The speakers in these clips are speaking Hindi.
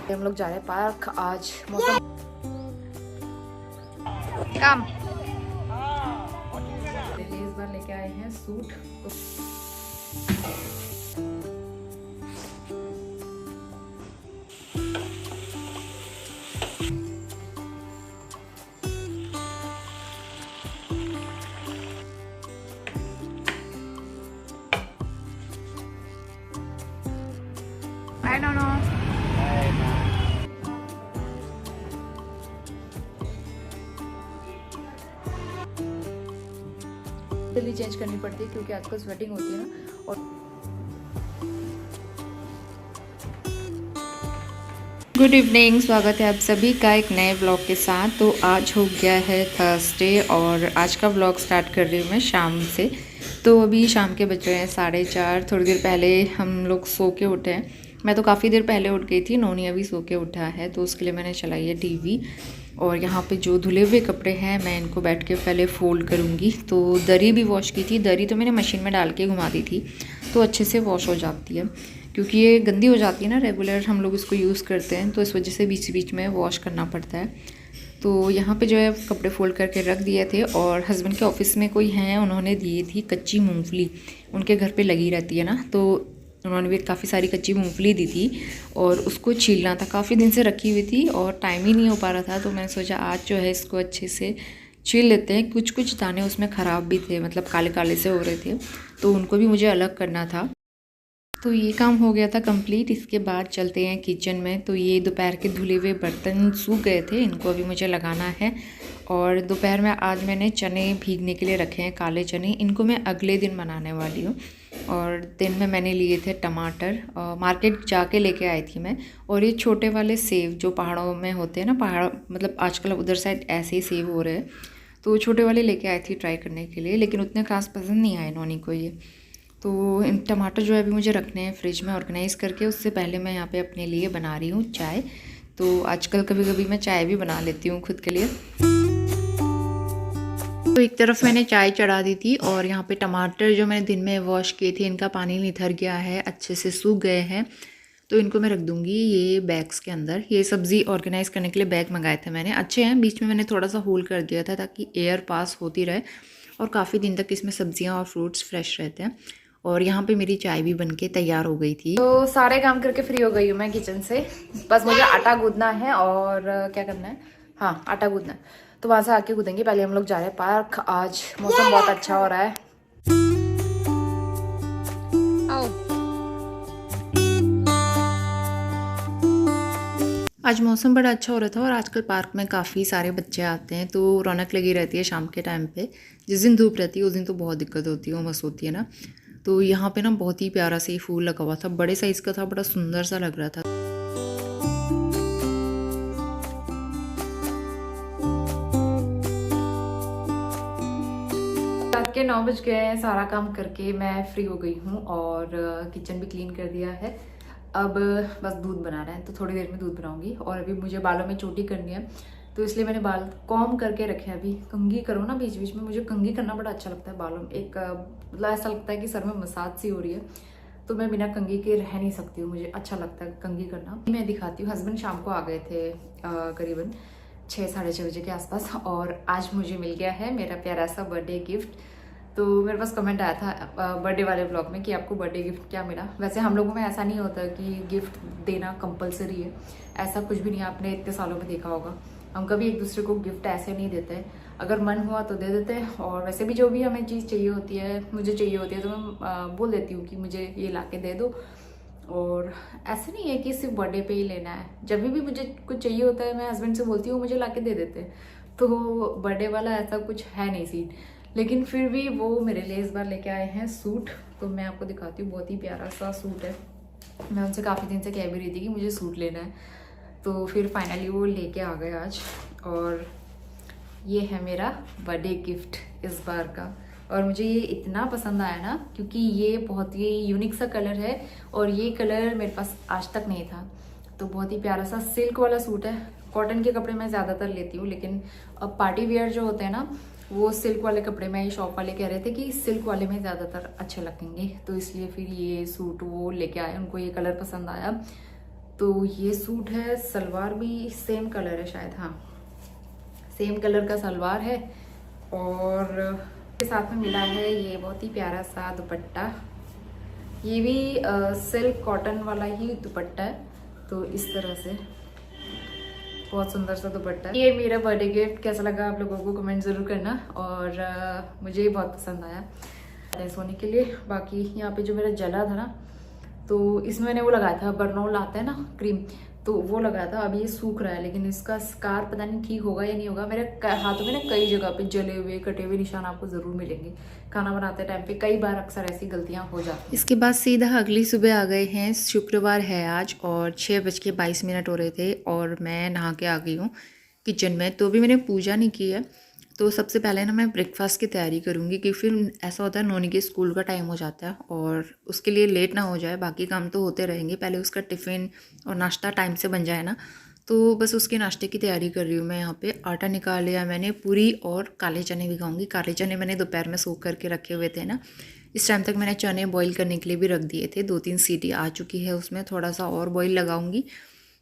हम लोग जा रहे हैं पार्क। आज मौसम कम इस बार लेके आए हैं सूट। I don't know. जल्दी चेंज करनी पड़ती है क्योंकि आजकल स्वेटिंग होती है ना। और गुड इवनिंग, स्वागत है आप सभी का एक नए ब्लॉग के साथ। तो आज हो गया है थर्सडे और आज का ब्लॉग स्टार्ट कर रही हूँ मैं शाम से। तो अभी शाम के बज रहे हैं 4:30। थोड़ी देर पहले हम लोग सो के उठे हैं। मैं तो काफ़ी देर पहले उठ गई थी, नोनी अभी सो के उठा है तो उसके लिए मैंने चलाई है टीवी। और यहाँ पे जो धुले हुए कपड़े हैं मैं इनको बैठ के पहले फ़ोल्ड करूँगी। तो दरी भी वॉश की थी, दरी तो मैंने मशीन में डाल के घुमा दी थी तो अच्छे से वॉश हो जाती है, क्योंकि ये गंदी हो जाती है ना, रेगुलर हम लोग इसको यूज़ करते हैं तो इस वजह से बीच बीच में वॉश करना पड़ता है। तो यहाँ पे जो है कपड़े फ़ोल्ड करके रख दिए थे। और हस्बैंड के ऑफिस में कोई हैं, उन्होंने दी थी कच्ची मूँगफली, उनके घर पे लगी रहती है ना, तो उन्होंने भी काफ़ी सारी कच्ची मूंगफली दी थी और उसको छीलना था। काफ़ी दिन से रखी हुई थी और टाइम ही नहीं हो पा रहा था, तो मैंने सोचा आज जो है इसको अच्छे से छील लेते हैं। कुछ कुछ दाने उसमें ख़राब भी थे, मतलब काले काले से हो रहे थे, तो उनको भी मुझे अलग करना था। तो ये काम हो गया था कंप्लीट। इसके बाद चलते हैं किचन में। तो ये दोपहर के धुले हुए बर्तन सूख गए थे, इनको अभी मुझे लगाना है। और दोपहर में आज मैंने चने भीगने के लिए रखे हैं, काले चने, इनको मैं अगले दिन बनाने वाली हूँ। और दिन में मैंने लिए थे टमाटर, मार्केट जाके लेके आई थी मैं। और ये छोटे वाले सेब जो पहाड़ों में होते हैं ना, पहाड़ मतलब आजकल उधर साइड ऐसे ही सेब हो रहे हैं, तो छोटे वाले लेके आई थी ट्राई करने के लिए, लेकिन उतने खास पसंद नहीं आए नोनी को ये। तो इन टमाटर जो है अभी मुझे रखने हैं फ्रिज में ऑर्गेनाइज़ करके। उससे पहले मैं यहाँ पे अपने लिए बना रही हूँ चाय। तो आजकल कभी कभी मैं चाय भी बना लेती हूँ खुद के लिए। तो एक तरफ मैंने चाय चढ़ा दी थी और यहाँ पे टमाटर जो मैंने दिन में वॉश किए थे, इनका पानी निथर गया है, अच्छे से सूख गए हैं। तो इनको मैं रख दूँगी ये बैग्स के अंदर। ये सब्ज़ी ऑर्गेनाइज़ करने के लिए बैग मंगाए थे मैंने, अच्छे हैं। बीच में मैंने थोड़ा सा होल कर दिया था ताकि एयर पास होती रहे और काफ़ी दिन तक इसमें सब्जियाँ और फ्रूट्स फ्रेश रहते हैं। और यहाँ पे मेरी चाय भी बनके तैयार हो गई थी। तो सारे काम करके फ्री हो गई हूँ मैं किचन से। बस मुझे आटा गूंदना है और क्या करना है, हाँ आटा गूंदना है, तो वहाँ से आके गूंदेंगे। पहले हम लोग जा रहे हैं पार्क। आज मौसम बहुत अच्छा हो रहा है। आज मौसम बड़ा अच्छा हो रहा था और आजकल पार्क में काफ़ी सारे बच्चे आते हैं, तो रौनक लगी रहती है शाम के टाइम पे। जिस दिन धूप रहती है उस दिन तो बहुत दिक्कत होती है, उमस होती है ना। तो यहाँ पे ना बहुत ही प्यारा सा फूल लगा हुआ था, बड़े साइज़ का था, बड़ा सुंदर सा लग रहा था। रात के 9 बज गए हैं। सारा काम करके मैं फ्री हो गई हूँ और किचन भी क्लीन कर दिया है। अब बस दूध बनाना है, तो थोड़ी देर में दूध बनाऊंगी। और अभी मुझे बालों में चोटी करनी है, तो इसलिए मैंने बाल कॉम्ब करके रखे हैं। अभी कंघी करो ना बीच बीच में, मुझे कंघी करना बड़ा अच्छा लगता है बालों में। एक मतलब ऐसा लगता है कि सर में मसाज सी हो रही है, तो मैं बिना कंघी के रह नहीं सकती हूँ, मुझे अच्छा लगता है कंघी करना। मैं दिखाती हूँ। हस्बैंड शाम को आ गए थे करीबन 6 साढ़े 6 बजे के आसपास, और आज मुझे मिल गया है मेरा प्यारा सा बर्थडे गिफ्ट। तो मेरे पास कमेंट आया था बर्थडे वाले ब्लॉग में कि आपको बर्थडे गिफ्ट क्या मिला। वैसे हम लोगों में ऐसा नहीं होता कि गिफ्ट देना कंपलसरी है, ऐसा कुछ भी नहीं है। आपने इतने सालों में देखा होगा, हम कभी एक दूसरे को गिफ्ट ऐसे नहीं देते हैं। अगर मन हुआ तो दे देते हैं, और वैसे भी जो भी हमें चीज़ चाहिए होती है, मुझे चाहिए होती है, तो मैं बोल देती हूँ कि मुझे ये ला के दे दो। और ऐसे नहीं है कि सिर्फ बर्थडे पे ही लेना है, जब भी मुझे कुछ चाहिए होता है मैं हस्बैंड से बोलती हूँ, मुझे ला के दे देते हैं। तो बर्थडे वाला ऐसा कुछ है नहीं सीन, लेकिन फिर भी वो मेरे लिए इस बार लेके आए हैं सूट। तो मैं आपको दिखाती हूँ, बहुत ही प्यारा सा सूट है। मैं उनसे काफ़ी दिन से कह भी रही थी कि मुझे सूट लेना है, तो फिर फाइनली वो लेके आ गए आज। और ये है मेरा बर्थडे गिफ्ट इस बार का। और मुझे ये इतना पसंद आया ना, क्योंकि ये बहुत ही यूनिक सा कलर है और ये कलर मेरे पास आज तक नहीं था। तो बहुत ही प्यारा सा सिल्क वाला सूट है। कॉटन के कपड़े मैं ज़्यादातर लेती हूँ, लेकिन अब पार्टी वेयर जो होते हैं ना, वो सिल्क वाले कपड़े में, ये शॉप वाले कह रहे थे कि सिल्क वाले में ज़्यादातर अच्छे लगेंगे, तो इसलिए फिर ये सूट वो लेके आए, उनको ये कलर पसंद आया। तो ये सूट है, सलवार भी सेम कलर है शायद, हाँ सेम कलर का सलवार है, और के साथ में मिला है ये बहुत ही प्यारा सा दुपट्टा। ये भी सिल्क कॉटन वाला ही दुपट्टा है, तो इस तरह से बहुत सुंदर सा दुपट्टा है। ये मेरा बर्थडे गिफ्ट कैसा लगा आप लोगों को कमेंट ज़रूर करना, और मुझे बहुत पसंद आया सोने के लिए। बाकी यहाँ पे जो मेरा जला था ना, तो इसमें मैंने वो लगाया था, बर्नॉल आता है ना क्रीम, तो वो लगाया था। अभी ये सूख रहा है, लेकिन इसका स्कार पता नहीं ठीक होगा या नहीं होगा। मेरे हाथों में ना कई जगह पे जले हुए कटे हुए निशान आपको ज़रूर मिलेंगे। खाना बनाते टाइम पे कई बार अक्सर ऐसी गलतियां हो जाती हैं। इसके बाद सीधा अगली सुबह आ गए हैं, शुक्रवार है आज, और 6:22 हो रहे थे, और मैं नहा के आ गई हूँ किचन में। तो भी मैंने पूजा नहीं की है, तो सबसे पहले ना मैं ब्रेकफास्ट की तैयारी करूँगी, क्योंकि फिर ऐसा होता है नोनी के स्कूल का टाइम हो जाता है, और उसके लिए लेट ना हो जाए। बाकी काम तो होते रहेंगे, पहले उसका टिफ़िन और नाश्ता टाइम से बन जाए ना, तो बस उसके नाश्ते की तैयारी कर रही हूँ मैं। यहाँ पे आटा निकाल लिया मैंने, पूरी और काले चने भिगाऊंगी। काले चने मैंने दोपहर में सोख करके रखे हुए थे ना, इस टाइम तक मैंने चने बॉईल करने के लिए भी रख दिए थे। 2-3 सीटी आ चुकी है उसमें, थोड़ा सा और बॉईल लगाऊंगी,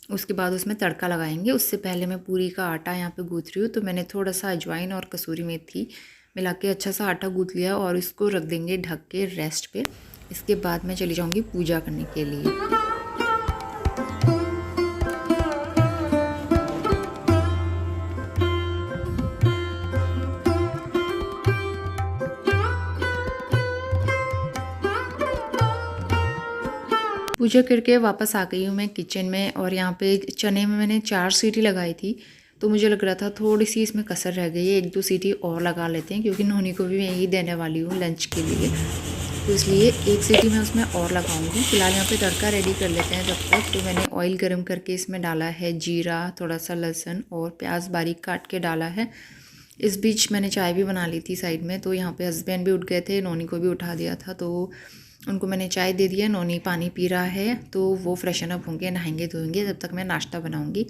उसके बाद उसमें तड़का लगाएंगे। उससे पहले मैं पूरी का आटा यहाँ पे गूँथ रही हूँ, तो मैंने थोड़ा सा अजवाइन और कसूरी मेथी मिला के अच्छा सा आटा गूँथ लिया, और इसको रख देंगे ढक के रेस्ट पे। इसके बाद मैं चली जाऊँगी पूजा करने के लिए। पूजा करके वापस आ गई हूँ मैं किचन में, और यहाँ पे चने में मैंने 4 सीटी लगाई थी, तो मुझे लग रहा था थोड़ी सी इसमें कसर रह गई है, 1-2 सीटी और लगा लेते हैं, क्योंकि नोनी को भी मैं यही देने वाली हूँ लंच के लिए, तो इसलिए 1 सीटी मैं उसमें और लगाऊंगी। फिलहाल यहाँ पे तड़का रेडी कर लेते हैं जब तक। तो मैंने ऑयल गर्म करके इसमें डाला है जीरा, थोड़ा सा लहसुन और प्याज बारीक काट के डाला है। इस बीच मैंने चाय भी बना ली थी साइड में, तो यहाँ पे हस्बैंड भी उठ गए थे, नोनी को भी उठा दिया था, तो उनको मैंने चाय दे दिया। नोनी पानी पी रहा है, तो वो फ्रेशन अप होंगे, नहाएंगे धोएंगे, तब तक मैं नाश्ता बनाऊंगी।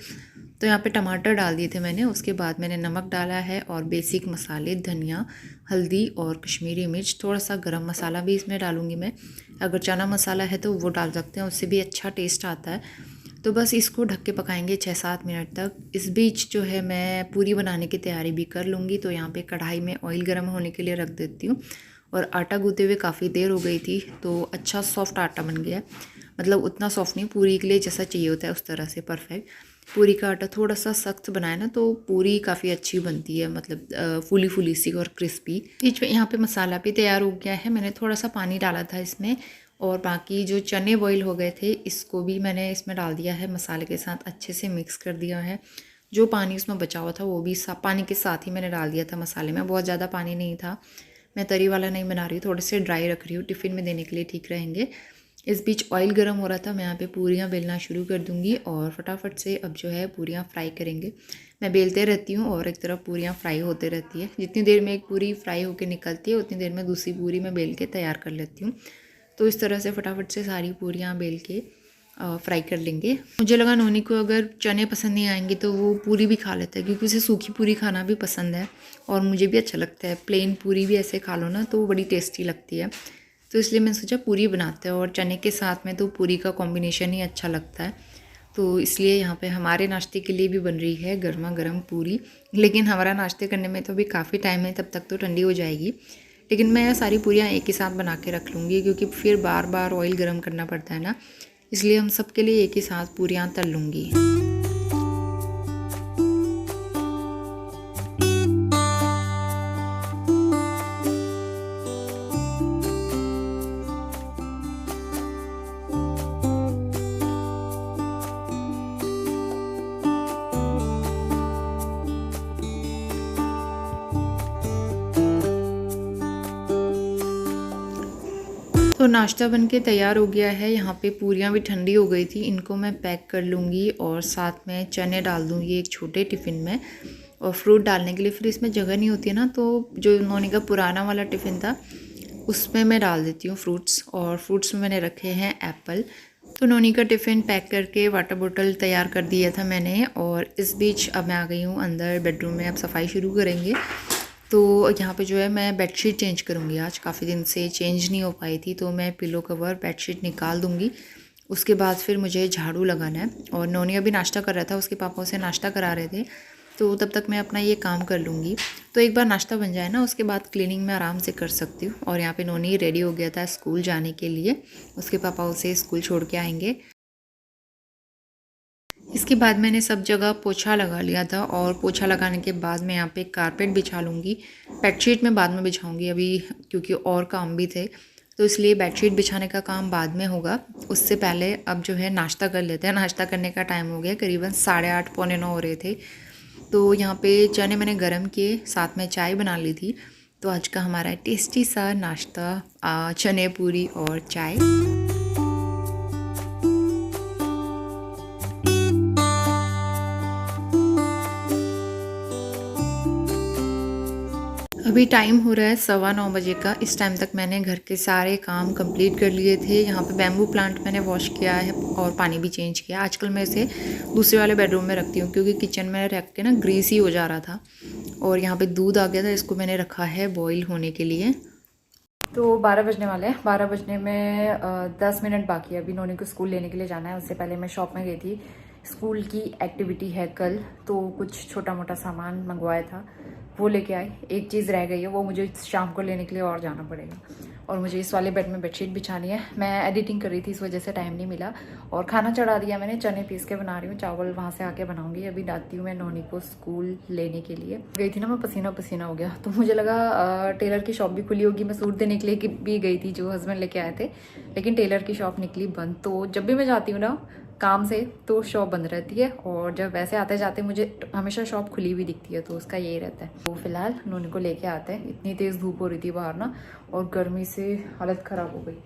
तो यहाँ पे टमाटर डाल दिए थे मैंने, उसके बाद मैंने नमक डाला है, और बेसिक मसाले धनिया, हल्दी और कश्मीरी मिर्च, थोड़ा सा गरम मसाला भी इसमें डालूंगी मैं। अगर चना मसाला है तो वो डाल सकते हैं, उससे भी अच्छा टेस्ट आता है। तो बस इसको ढक के पकाएंगे 6-7 मिनट तक। इस बीच जो है मैं पूरी बनाने की तैयारी भी कर लूँगी। तो यहाँ पे कढ़ाई में ऑयल गर्म होने के लिए रख देती हूँ, और आटा गूँथे हुए काफ़ी देर हो गई थी, तो अच्छा सॉफ्ट आटा बन गया। मतलब उतना सॉफ्ट नहीं, पूरी के लिए जैसा चाहिए होता है उस तरह से परफेक्ट। पूरी का आटा थोड़ा सा सख्त बनाए ना, तो पूरी काफ़ी अच्छी बनती है, मतलब फूली फूली सी और क्रिस्पी। बीच में यहाँ पे मसाला भी तैयार हो गया है, मैंने थोड़ा सा पानी डाला था इसमें, और बाकी जो चने बॉईल हो गए थे इसको भी मैंने इसमें डाल दिया है, मसाले के साथ अच्छे से मिक्स कर दिया है। जो पानी उसमें बचा हुआ था वो भी पानी के साथ ही मैंने डाल दिया था मसाले में, बहुत ज़्यादा पानी नहीं था। मैं तरी वाला नहीं बना रही हूँ, थोड़े से ड्राई रख रही हूँ, टिफ़िन में देने के लिए ठीक रहेंगे। इस बीच ऑयल गर्म हो रहा था, मैं यहाँ पे पूरियाँ बेलना शुरू कर दूँगी, और फटाफट से अब जो है पूरियाँ फ्राई करेंगे। मैं बेलते रहती हूँ और एक तरफ पूरियाँ फ्राई होते रहती है। जितनी देर में एक पूरी फ्राई होकर निकलती है, उतनी देर में दूसरी पूरी मैं बेल के तैयार कर लेती हूँ। तो इस तरह से फटाफट से सारी पूरियाँ बेल के फ्राई कर लेंगे। मुझे लगा नोनी को अगर चने पसंद नहीं आएंगे तो वो पूरी भी खा लेता है, क्योंकि उसे सूखी पूरी खाना भी पसंद है, और मुझे भी अच्छा लगता है। प्लेन पूरी भी ऐसे खा लो ना तो बड़ी टेस्टी लगती है, तो इसलिए मैंने सोचा पूरी बनाते हैं। और चने के साथ में तो पूरी का कॉम्बिनेशन ही अच्छा लगता है, तो इसलिए यहाँ पे हमारे नाश्ते के लिए भी बन रही है गर्मा गर्म पूरी। लेकिन हमारा नाश्ते करने में तो भी काफ़ी टाइम है, तब तक तो ठंडी हो जाएगी। लेकिन मैं सारी पूरियाँ एक ही साथ बना के रख लूँगी, क्योंकि फिर बार बार ऑयल गर्म करना पड़ता है ना, इसलिए हम सब के लिए एक ही साथ पूरियाँ तल लूँगी। तो नाश्ता बनके तैयार हो गया है। यहाँ पे पूरियाँ भी ठंडी हो गई थी, इनको मैं पैक कर लूँगी, और साथ में चने डाल दूँगी एक छोटे टिफ़िन में, और फ्रूट डालने के लिए फिर इसमें जगह नहीं होती है ना, तो जो नोनी का पुराना वाला टिफ़िन था उसमें मैं डाल देती हूँ फ्रूट्स। और फ्रूट्स में मैंने रखे हैं एप्पल। तो नोनी का टिफ़िन पैक करके वाटर बोतल तैयार कर दिया था मैंने, और इस बीच अब मैं आ गई हूँ अंदर बेडरूम में। अब सफाई शुरू करेंगे। तो यहाँ पे जो है मैं बेडशीट चेंज करूँगी आज, काफ़ी दिन से चेंज नहीं हो पाई थी, तो मैं पिलो कवर बेडशीट निकाल दूँगी। उसके बाद फिर मुझे झाड़ू लगाना है। और नोनी अभी नाश्ता कर रहा था, उसके पापा उसे नाश्ता करा रहे थे, तो तब तक मैं अपना ये काम कर लूँगी। तो एक बार नाश्ता बन जाए ना, उसके बाद क्लीनिंग में आराम से कर सकती हूँ। और यहाँ पे नोनी रेडी हो गया था स्कूल जाने के लिए, उसके पापा उसे स्कूल छोड़ के आएंगे। इसके बाद मैंने सब जगह पोछा लगा लिया था, और पोछा लगाने के बाद मैं यहाँ पे कारपेट बिछा लूँगी। बेडशीट मैं बाद में बिछाऊँगी अभी, क्योंकि और काम भी थे, तो इसलिए बेडशीट बिछाने का काम बाद में होगा। उससे पहले अब जो है नाश्ता कर लेते हैं। नाश्ता करने का टाइम हो गया, करीबन 8:30 पौने 9 हो रहे थे। तो यहाँ पे चने मैंने गरम किए, साथ में चाय बना ली थी। तो आज का हमारा टेस्टी सा नाश्ता चने पूरी और चाय। अभी टाइम हो रहा है 9:15 बजे का। इस टाइम तक मैंने घर के सारे काम कंप्लीट कर लिए थे। यहाँ पे बैम्बू प्लांट मैंने वॉश किया है और पानी भी चेंज किया। आजकल मैं इसे दूसरे वाले बेडरूम में रखती हूँ, क्योंकि किचन में रख के ना ग्रीसी हो जा रहा था। और यहाँ पे दूध आ गया था, इसको मैंने रखा है बॉईल होने के लिए। तो 12 बजने वाले हैं। 12 बजने में 10 मिनट बाकी है। अभी नोनी को स्कूल लेने के लिए जाना है। उससे पहले मैं शॉप में गई थी, स्कूल की एक्टिविटी है कल, तो कुछ छोटा मोटा सामान मंगवाया था, वो लेके आई। एक चीज़ रह गई है, वो मुझे शाम को लेने के लिए और जाना पड़ेगा। और मुझे इस वाले बेड में बेडशीट बिछानी है। मैं एडिटिंग कर रही थी, इस वजह से टाइम नहीं मिला। और खाना चढ़ा दिया मैंने, चने पीस के बना रही हूँ, चावल वहाँ से आके बनाऊँगी। अभी डालती हूँ मैं नोनी को स्कूल लेने के लिए। गई थी ना मैं, पसीना पसीना हो गया, तो मुझे लगा टेलर की शॉप भी खुली होगी। मैं सूट देने के लिए भी गई थी, जो हस्बैंड लेके आए थे, लेकिन टेलर की शॉप निकली बंद। तो जब भी मैं जाती हूँ ना काम से, तो शॉप बंद रहती है, और जब वैसे आते जाते मुझे हमेशा शॉप खुली हुई दिखती है, तो उसका यही रहता है। तो फिलहाल नोनी को लेके आते हैं। इतनी तेज़ धूप हो रही थी बाहर ना, और गर्मी से हालत ख़राब हो गई।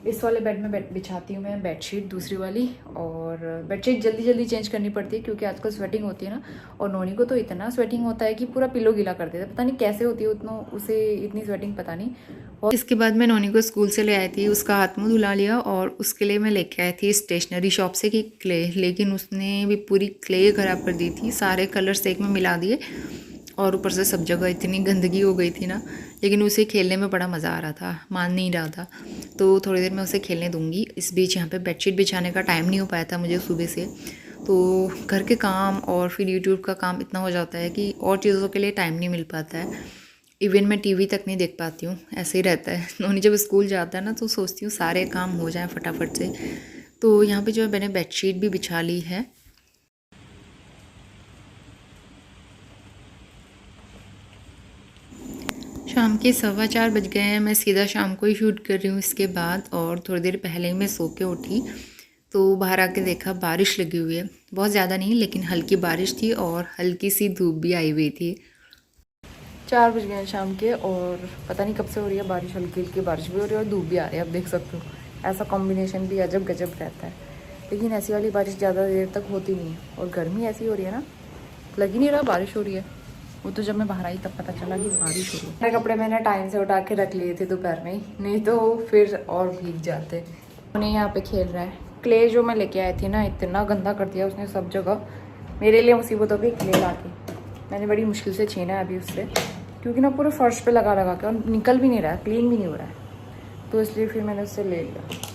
इस वाले बेड में बिछाती हूँ मैं बेडशीट, दूसरी वाली। और बेडशीट जल्दी जल्दी चेंज करनी पड़ती है, क्योंकि आजकल स्वेटिंग होती है ना, और नोनी को तो इतना स्वेटिंग होता है कि पूरा पिलो गीला कर देता है। पता नहीं कैसे होती है उतना, उसे इतनी स्वेटिंग पता नहीं। और इसके बाद मैं नोनी को स्कूल से ले आई थी, उसका हाथ मुँह धुला लिया, और उसके लिए मैं लेके आई थी स्टेशनरी शॉप से कि क्ले, लेकिन उसने भी पूरी क्ले ख़राब कर दी थी। सारे कलर्स एक में मिला दिए, और ऊपर से सब जगह इतनी गंदगी हो गई थी ना। लेकिन उसे खेलने में बड़ा मज़ा आ रहा था, मान नहीं रहा था, तो थोड़ी देर में उसे खेलने दूंगी। इस बीच यहाँ पे बेडशीट बिछाने का टाइम नहीं हो पाया था मुझे सुबह से, तो घर के काम और फिर यूट्यूब का काम इतना हो जाता है कि और चीज़ों के लिए टाइम नहीं मिल पाता है। इवन मैं टीवी तक नहीं देख पाती हूँ, ऐसे ही रहता है। नोनी जब स्कूल जाता है ना, तो सोचती हूँ सारे काम हो जाएँ फटाफट से। तो यहाँ पर जो है मैंने बेडशीट भी बिछा ली है। शाम के 4:15 बज गए हैं। मैं सीधा शाम को ही शूट कर रही हूँ इसके बाद, और थोड़ी देर पहले ही मैं सो के उठी, तो बाहर आके देखा बारिश लगी हुई है। बहुत ज़्यादा नहीं, लेकिन हल्की बारिश थी, और हल्की सी धूप भी आई हुई थी। 4 बज गए हैं शाम के, और पता नहीं कब से हो रही है बारिश, हल्की हल्की बारिश भी हो रही है और धूप भी आ रही है। आप देख सकते हो, ऐसा कॉम्बिनेशन भी अजब गजब रहता है। लेकिन ऐसी वाली बारिश ज़्यादा देर तक होती नहीं है, और गर्मी ऐसी हो रही है ना, लग ही नहीं रहा बारिश हो रही है। वो तो जब मैं बाहर आई तब पता चला कि बारिश हो रही है। मेरे कपड़े मैंने टाइम से उठा के रख लिए थे दोपहर में ही, नहीं तो फिर और भीग जाते। उन्हें यहाँ पे खेल रहा है। क्ले जो मैं लेके आई थी ना, इतना गंदा कर दिया उसने सब जगह। मेरे लिए मुसीबत हो गई क्ले ला के। मैंने बड़ी मुश्किल से छीना है अभी उससे, क्योंकि ना पूरे फर्श पे लगा लगा के, और निकल भी नहीं रहा है, क्लीन भी नहीं हो रहा है, तो इसलिए फिर मैंने उससे ले लिया।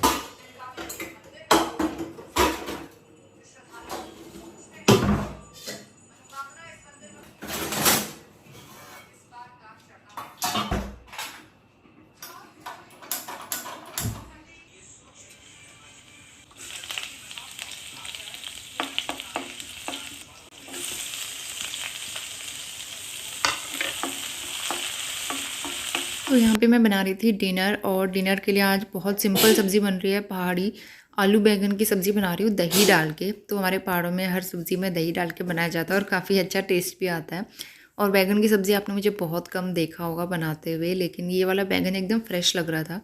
तो यहाँ पे मैं बना रही थी डिनर, और डिनर के लिए आज बहुत सिंपल सब्ज़ी बन रही है। पहाड़ी आलू बैंगन की सब्ज़ी बना रही हूँ दही डाल के। तो हमारे पहाड़ों में हर सब्ज़ी में दही डाल के बनाया जाता है, और काफ़ी अच्छा टेस्ट भी आता है। और बैंगन की सब्ज़ी आपने मुझे बहुत कम देखा होगा बनाते हुए, लेकिन ये वाला बैंगन एकदम फ्रेश लग रहा था,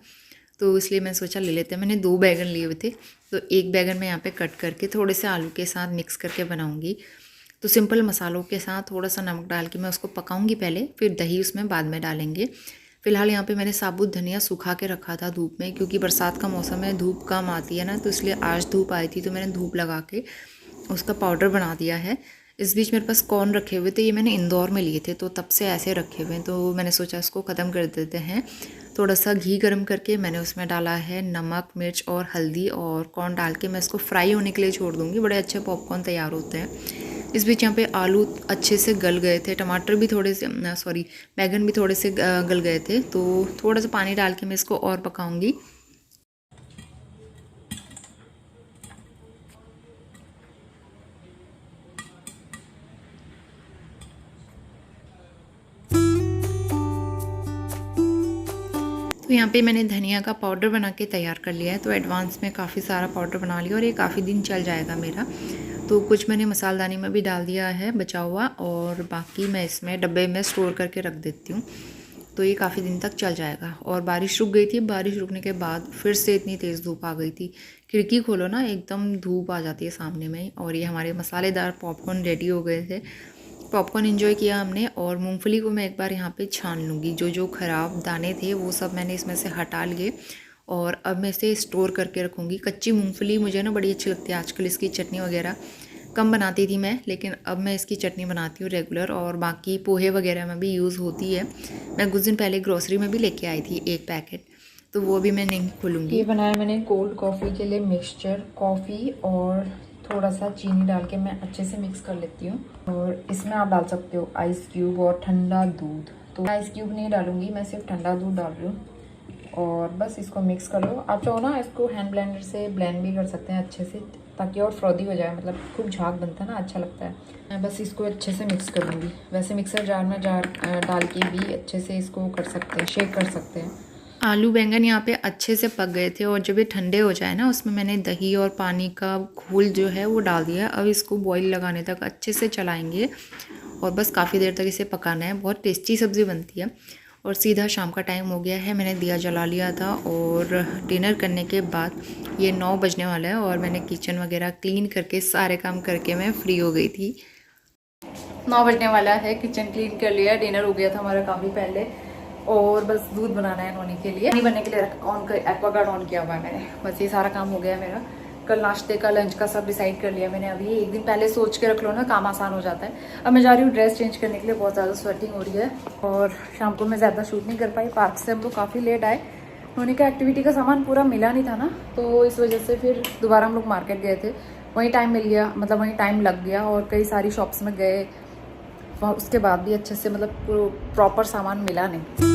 तो इसलिए मैंने सोचा ले लेते हैं। मैंने 2 बैंगन लिए हुए थे, तो एक बैंगन मैं यहाँ पर कट करके थोड़े से आलू के साथ मिक्स करके बनाऊँगी। तो सिंपल मसालों के साथ थोड़ा सा नमक डाल के मैं उसको पकाऊंगी पहले, फिर दही उसमें बाद में डालेंगे। फ़िलहाल यहाँ पे मैंने साबुत धनिया सूखा के रखा था धूप में, क्योंकि बरसात का मौसम है, धूप कम आती है ना, तो इसलिए आज धूप आई थी तो मैंने धूप लगा के उसका पाउडर बना दिया है। इस बीच मेरे पास कॉर्न रखे हुए थे, ये मैंने इंदौर में लिए थे तो तब से ऐसे रखे हुए हैं, तो मैंने सोचा इसको ख़त्म कर देते हैं। थोड़ा सा घी गरम करके मैंने उसमें डाला है नमक, मिर्च और हल्दी, और कॉर्न डाल के मैं इसको फ्राई होने के लिए छोड़ दूँगी। बड़े अच्छे पॉपकॉर्न तैयार होते हैं। इस बीच यहाँ पे आलू अच्छे से गल गए थे, टमाटर भी थोड़े से बैगन भी थोड़े से गल गए थे, तो थोड़ा सा पानी डाल के मैं इसको और पकाऊँगी। तो यहाँ पे मैंने धनिया का पाउडर बना के तैयार कर लिया है, तो एडवांस में काफ़ी सारा पाउडर बना लिया और ये काफ़ी दिन चल जाएगा मेरा। तो कुछ मैंने मसालदानी में भी डाल दिया है बचा हुआ, और बाकी मैं इसमें डब्बे में स्टोर करके रख देती हूँ, तो ये काफ़ी दिन तक चल जाएगा। और बारिश रुक गई थी, बारिश रुकने के बाद फिर से इतनी तेज़ धूप आ गई थी, खिड़की खोलो ना एकदम धूप आ जाती है सामने में। और ये हमारे मसालेदार पॉपकॉर्न रेडी हो गए थे। पॉपकॉर्न एंजॉय किया हमने, और मूंगफली को मैं एक बार यहाँ पे छान लूँगी। जो ख़राब दाने थे वो सब मैंने इसमें से हटा लिए, और अब मैं इसे स्टोर करके रखूँगी। कच्ची मूंगफली मुझे ना बड़ी अच्छी लगती है। आजकल इसकी चटनी वगैरह कम बनाती थी मैं, लेकिन अब मैं इसकी चटनी बनाती हूँ रेगुलर, और बाकी पोहे वगैरह में भी यूज़ होती है। मैं कुछ दिन पहले ग्रोसरी में भी लेके आई थी एक पैकेट, तो वो भी मैं नहीं खोलूँगी। ये बनाया मैंने कोल्ड कॉफ़ी के लिए मिक्सचर, कॉफ़ी और थोड़ा सा चीनी डाल के मैं अच्छे से मिक्स कर लेती हूँ। और इसमें आप डाल सकते हो आइस क्यूब और ठंडा दूध, तो आइस क्यूब नहीं डालूंगी, मैं सिर्फ ठंडा दूध डाल रही हूँ। और बस इसको मिक्स कर लो। आप चाहो ना इसको हैंड ब्लेंडर से ब्लेंड भी कर सकते हैं अच्छे से, ताकि और फ्रॉदी हो जाए, मतलब खूब झाग बनता है ना, अच्छा लगता है। मैं बस इसको अच्छे से मिक्स कर लूँगी। वैसे मिक्सर जार में डाल के भी अच्छे से इसको कर सकते हैं, शेक कर सकते हैं। आलू बैंगन यहाँ पे अच्छे से पक गए थे, और जब ये ठंडे हो जाए ना, उसमें मैंने दही और पानी का घोल जो है वो डाल दिया है। अब इसको बॉईल लगाने तक अच्छे से चलाएंगे, और बस काफ़ी देर तक इसे पकाना है। बहुत टेस्टी सब्ज़ी बनती है। और सीधा शाम का टाइम हो गया है, मैंने दिया जला लिया था, और डिनर करने के बाद ये 9 बजने वाला है, और मैंने किचन वगैरह क्लीन करके सारे काम करके मैं फ्री हो गई थी। 9 बजने वाला है, किचन क्लीन कर लिया, डिनर हो गया था हमारा काफ़ी पहले, और बस दूध बनाना है नोनी के लिए। पानी बनने के लिए एक्वागार्ड ऑन किया हुआ है मैंने। बस ये सारा काम हो गया मेरा। कल नाश्ते का, लंच का सब डिसाइड कर लिया मैंने। अभी एक दिन पहले सोच के रख लो ना, काम आसान हो जाता है। अब मैं जा रही हूँ ड्रेस चेंज करने के लिए, बहुत ज़्यादा स्वेटिंग हो रही है। और शाम को मैं ज़्यादा शूट नहीं कर पाई, पार्क से हम लोग काफ़ी लेट आए। नोनी का एक्टिविटी का सामान पूरा मिला नहीं था ना, तो इस वजह से फिर दोबारा हम लोग मार्केट गए थे। वहीं टाइम मिल गया, मतलब वहीं टाइम लग गया, और कई सारी शॉप्स में गए, उसके बाद भी अच्छे से मतलब प्रॉपर सामान मिला नहीं।